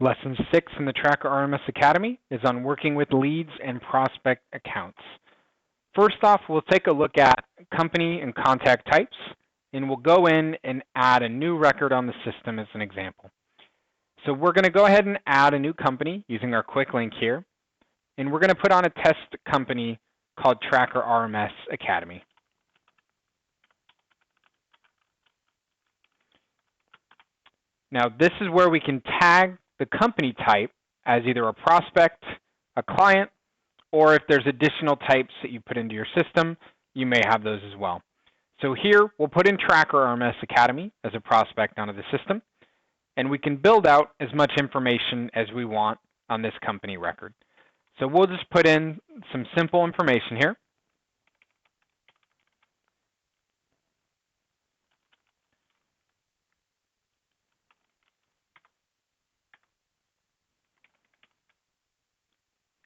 Lesson 6 in the Tracker RMS Academy is on working with leads and prospect accounts. First off, we'll take a look at company and contact types, and we'll go in and add a new record on the system as an example. So we're going to go ahead and add a new company using our quick link here, and we're going to put on a test company called Tracker RMS Academy. Now this is where we can tag the company type as either a prospect, a client, or if there's additional types that you put into your system, you may have those as well. So here we'll put in Tracker RMS Academy as a prospect onto the system, and we can build out as much information as we want on this company record. So we'll just put in some simple information here.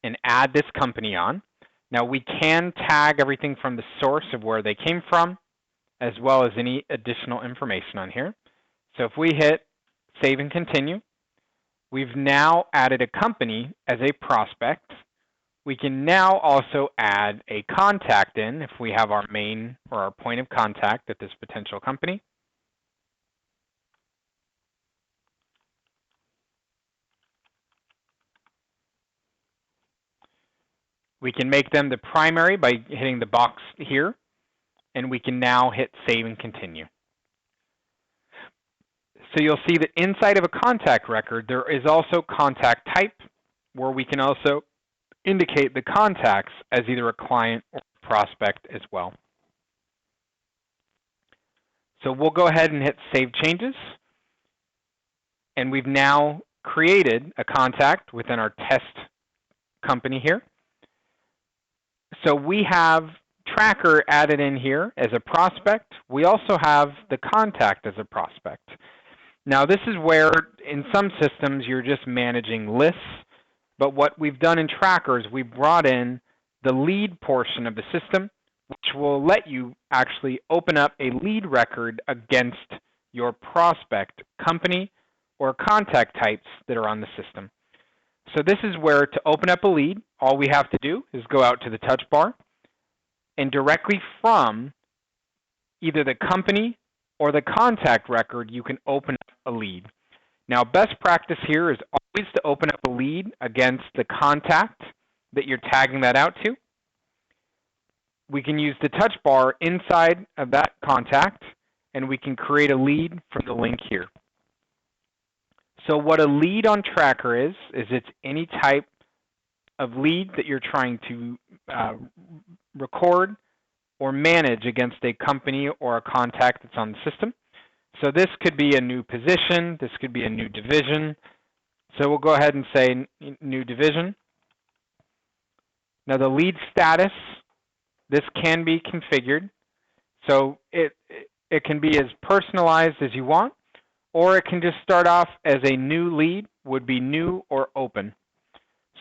And add this company on. Now we can tag everything from the source of where they came from, as well as any additional information on here. So if we hit save and continue, we've now added a company as a prospect. We can now also add a contact in if we have our main or our point of contact at this potential company. We can make them the primary by hitting the box here, and we can now hit save and continue. So you'll see that inside of a contact record, there is also contact type, where we can also indicate the contacts as either a client or a prospect as well. So we'll go ahead and hit save changes, and we've now created a contact within our test company here. So we have Tracker added in here as a prospect. We also have the contact as a prospect. Now this is where in some systems you're just managing lists, but what we've done in Tracker is we brought in the lead portion of the system, which will let you actually open up a lead record against your prospect company or contact types that are on the system. So this is where to open up a lead, all we have to do is go out to the touch bar, and directly from either the company or the contact record, you can open up a lead. Now best practice here is always to open up a lead against the contact that you're tagging that out to. We can use the touch bar inside of that contact, and we can create a lead from the link here. So what a lead on Tracker is it's any type of lead that you're trying to record or manage against a company or a contact that's on the system. So this could be a new position, this could be a new division. So we'll go ahead and say new division. Now the lead status, this can be configured. So it can be as personalized as you want, or it can just start off as a new lead, would be new or open.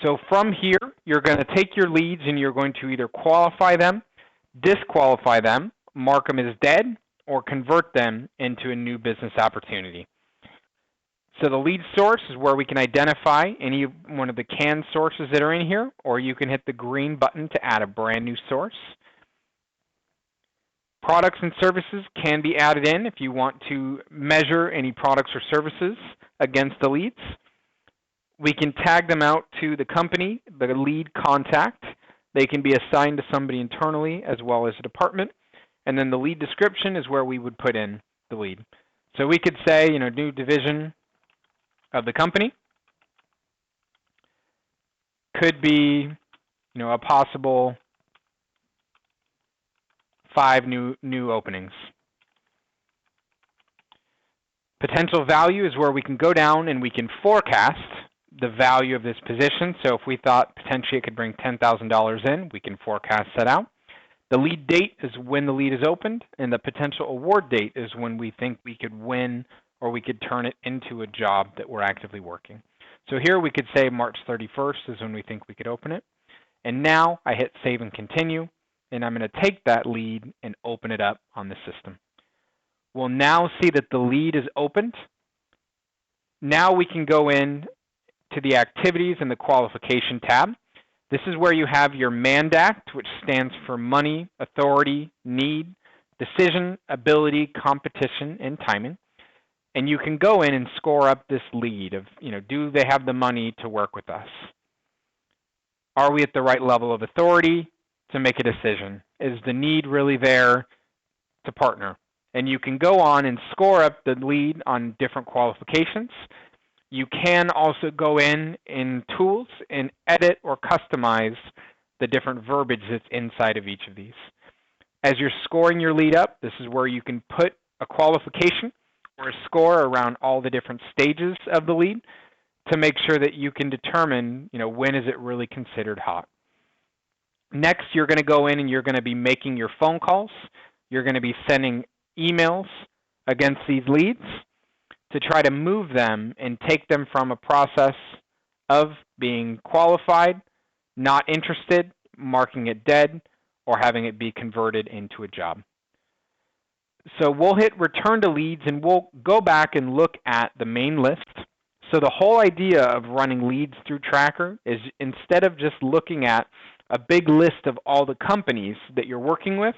So from here, you're going to take your leads and you're going to either qualify them, disqualify them, mark them as dead, or convert them into a new business opportunity. So the lead source is where we can identify any one of the canned sources that are in here, or you can hit the green button to add a brand new source. Products and services can be added in if you want to measure any products or services against the leads. We can tag them out to the company, the lead contact. They can be assigned to somebody internally as well as a department. And then the lead description is where we would put in the lead. So we could say, new division of the company. Could be, a possible 5 new openings. Potential value is where we can go down and we can forecast the value of this position. So if we thought potentially it could bring $10,000 in, we can forecast that out. The lead date is when the lead is opened, and the potential award date is when we think we could win or we could turn it into a job that we're actively working. So here we could say March 31st is when we think we could open it. And now I hit save and continue, and I'm going to take that lead and open it up on the system. We'll now see that the lead is opened. Now we can go in to the Activities and the Qualification tab. This is where you have your MANDACT, which stands for Money, Authority, Need, Decision, Ability, Competition, and Timing. And you can go in and score up this lead of, do they have the money to work with us? Are we at the right level of authority to make a decision? Is the need really there to partner? And you can go on and score up the lead on different qualifications. You can also go in Tools and edit or customize the different verbiage that's inside of each of these. As you're scoring your lead up, this is where you can put a qualification or a score around all the different stages of the lead to make sure that you can determine, when is it really considered hot. Next, you're going to go in and you're going to be making your phone calls. You're going to be sending emails against these leads to try to move them and take them from a process of being qualified, not interested, marking it dead, or having it be converted into a job. So we'll hit Return to Leads, and we'll go back and look at the main list. So the whole idea of running leads through Tracker is, instead of just looking at a big list of all the companies that you're working with,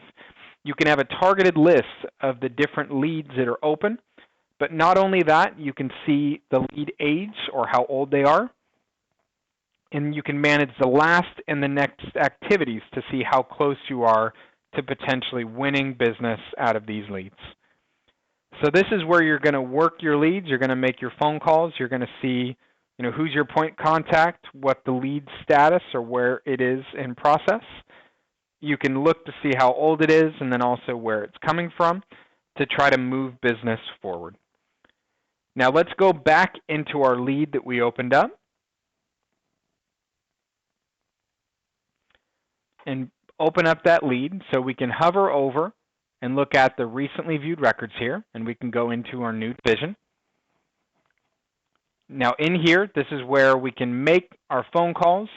you can have a targeted list of the different leads that are open. But not only that, you can see the lead age or how old they are. And you can manage the last and the next activities to see how close you are to potentially winning business out of these leads. So this is where you're going to work your leads. You're going to make your phone calls. You're going to see, who's your point contact, what the lead status or where it is in process. You can look to see how old it is and then also where it's coming from to try to move business forward. Now let's go back into our lead that we opened up and open up that lead. So we can hover over and look at the recently viewed records here, and we can go into our new division. Now in here, this is where we can make our phone calls.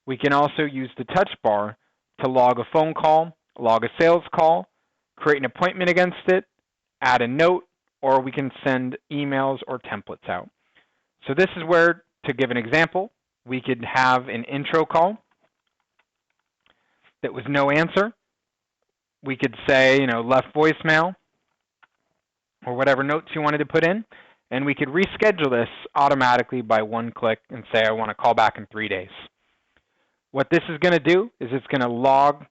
We can also use the touch bar to log a phone call, log a sales call, create an appointment against it, add a note, or we can send emails or templates out. So this is where, to give an example, we could have an intro call that was no answer. We could say, left voicemail or whatever notes you wanted to put in, and we could reschedule this automatically by one click and say, I want to call back in 3 days. What this is going to do is it's going to log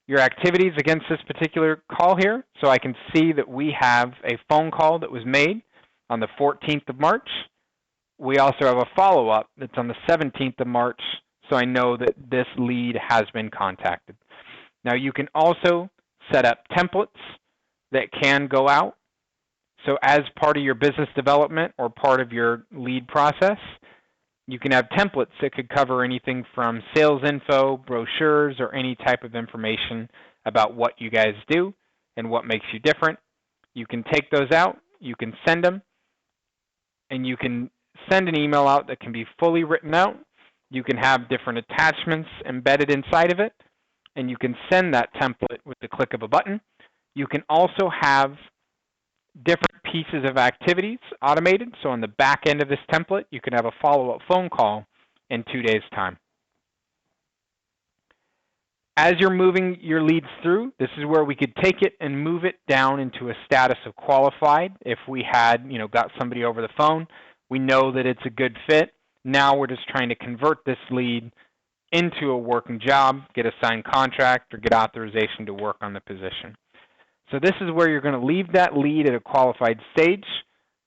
your activities against this particular call here. So I can see that we have a phone call that was made on the 14th of March. We also have a follow-up that's on the 17th of March, so I know that this lead has been contacted. Now you can also set up templates that can go out. So as part of your business development or part of your lead process, you can have templates that could cover anything from sales info, brochures, or any type of information about what you guys do and what makes you different. You can take those out, you can send them, and you can send an email out that can be fully written out. You can have different attachments embedded inside of it, and you can send that template with the click of a button. You can also have different pieces of activities automated. So on the back end of this template, you can have a follow-up phone call in 2 days' time. As you're moving your leads through, this is where we could take it and move it down into a status of qualified. If we had, got somebody over the phone, we know that it's a good fit. Now we're just trying to convert this lead into a working job, get a signed contract, or get authorization to work on the position. So this is where you're going to leave that lead at a qualified stage.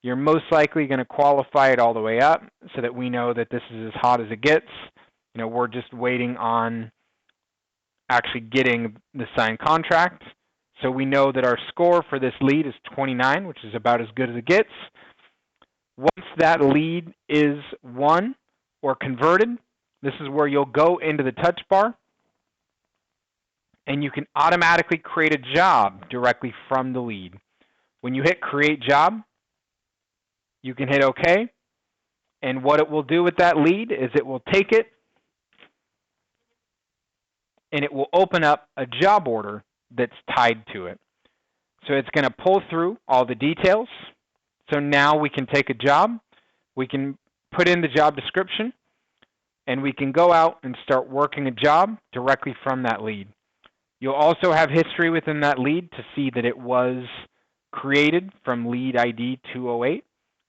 You're most likely going to qualify it all the way up so that we know that this is as hot as it gets. We're just waiting on actually getting the signed contract. So we know that our score for this lead is 29, which is about as good as it gets. Once that lead is won or converted, this is where you'll go into the touch bar, and you can automatically create a job directly from the lead. When you hit Create Job, you can hit OK, and what it will do with that lead is it will take it and it will open up a job order that's tied to it. So it's going to pull through all the details. So now we can take a job, we can put in the job description, and we can go out and start working a job directly from that lead. You'll also have history within that lead to see that it was created from lead ID 208.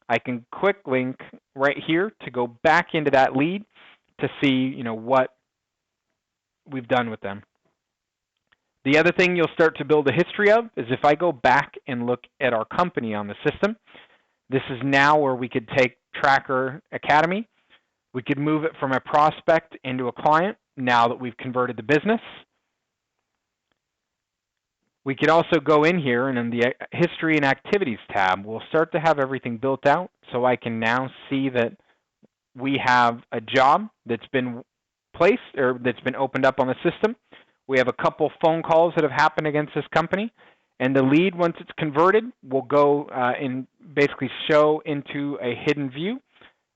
I can quick link right here to go back into that lead to see, what we've done with them. The other thing you'll start to build a history of is if I go back and look at our company on the system, this is now where we could take Tracker Academy. We could move it from a prospect into a client now that we've converted the business. We could also go in here, and in the History and Activities tab, we'll start to have everything built out, so I can now see that we have a job that's been placed, or that's been opened up on the system. We have a couple phone calls that have happened against this company, and the lead, once it's converted, will go and basically show into a hidden view.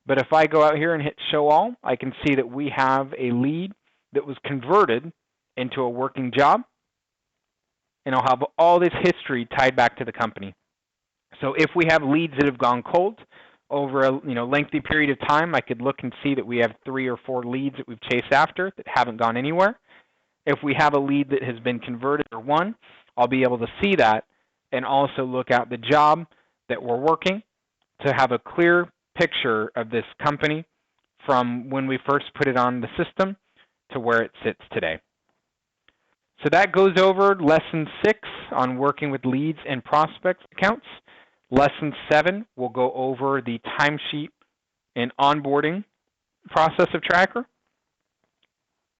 But if I go out here and hit Show All, I can see that we have a lead that was converted into a working job, and I'll have all this history tied back to the company. So if we have leads that have gone cold over a lengthy period of time, I could look and see that we have 3 or 4 leads that we've chased after that haven't gone anywhere. If we have a lead that has been converted or won, I'll be able to see that and also look at the job that we're working to have a clear picture of this company from when we first put it on the system to where it sits today. So that goes over Lesson 6 on working with leads and prospects accounts. Lesson 7 will go over the timesheet and onboarding process of Tracker.